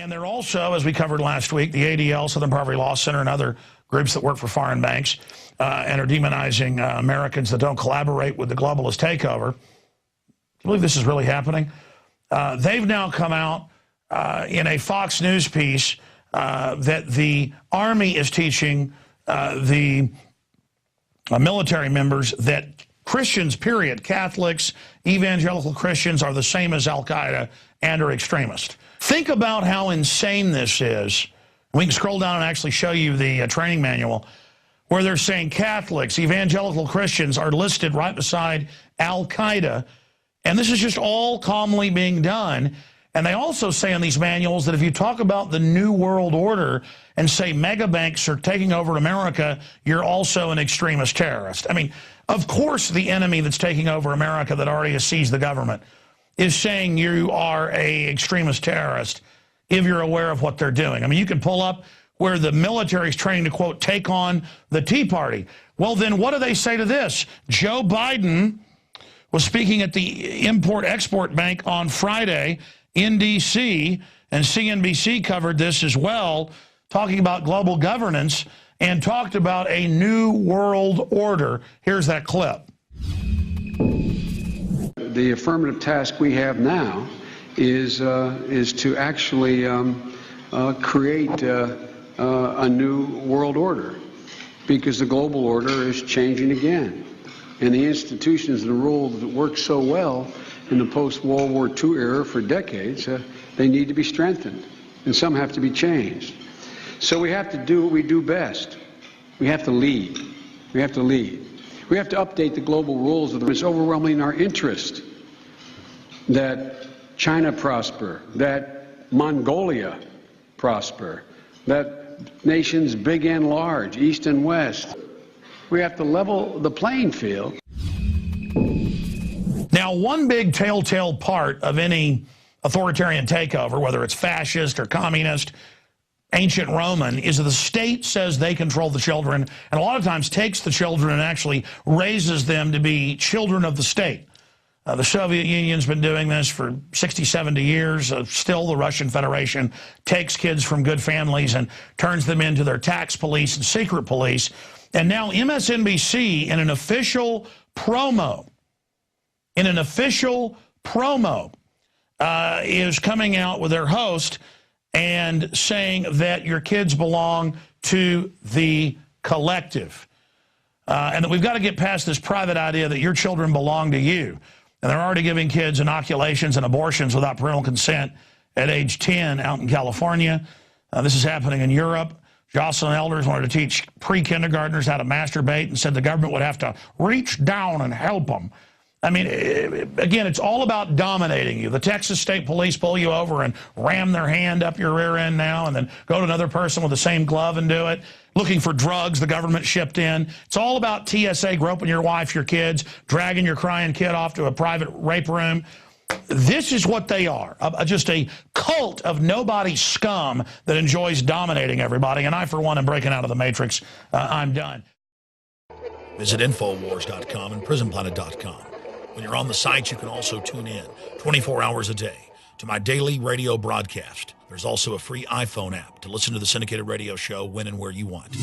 And they're also, as we covered last week, the ADL, Southern Poverty Law Center, and other groups that work for foreign banks and are demonizing Americans that don't collaborate with the globalist takeover. Do you believe this is really happening? They've now come out in a Fox News piece that the Army is teaching the military members that Christians, period, Catholics, evangelical Christians are the same as Al-Qaeda and are extremists. Think about how insane this is. We can scroll down and actually show you the training manual where they're saying Catholics, evangelical Christians are listed right beside Al-Qaeda, and this is just all calmly being done. And they also say in these manuals that if you talk about the New World Order and say mega banks are taking over America, you're also an extremist terrorist. I mean, of course the enemy that's taking over America that already has seized the government is saying you are a extremist terrorist if you're aware of what they're doing. I mean, you can pull up where the military is training to, quote, take on the Tea Party. Well, then what do they say to this? Joe Biden was speaking at the Import-Export Bank on Friday in D.C., and CNBC covered this as well, talking about global governance and talked about a new world order. Here's that clip. The affirmative task we have now is to actually create a new world order, because the global order is changing again. And the institutions and the rules that worked so well in the post-World War II era for decades, they need to be strengthened, and some have to be changed. So we have to do what we do best. We have to lead. We have to lead. We have to update the global rules. It's overwhelmingly in our interest that China prosper, that Mongolia prosper, that nations big and large, east and west. We have to level the playing field. Now, one big telltale part of any authoritarian takeover, whether it's fascist or communist, ancient Roman, is that the state says they control the children, and a lot of times takes the children and actually raises them to be children of the state. The Soviet Union's been doing this for 60, 70 years. Still, the Russian Federation takes kids from good families and turns them into their tax police and secret police. And now MSNBC, in an official promo, is coming out with their host and saying that your kids belong to the collective. And that we've got to get past this private idea that your children belong to you. And they're already giving kids inoculations and abortions without parental consent at age 10 out in California. This is happening in Europe. Jocelyn Elders wanted to teach pre-kindergartners how to masturbate and said the government would have to reach down and help them. I mean, again, it's all about dominating you. The Texas State Police pull you over and ram their hand up your rear end now and then go to another person with the same glove and do it. Looking for drugs the government shipped in. It's all about TSA groping your wife, your kids, dragging your crying kid off to a private rape room. This is what they are, just a cult of nobody scum that enjoys dominating everybody. And I, for one, am breaking out of the matrix. I'm done. Visit Infowars.com and PrisonPlanet.com. When you're on the site, you can also tune in 24 hours a day to my daily radio broadcast. There's also a free iPhone app to listen to the syndicated radio show when and where you want.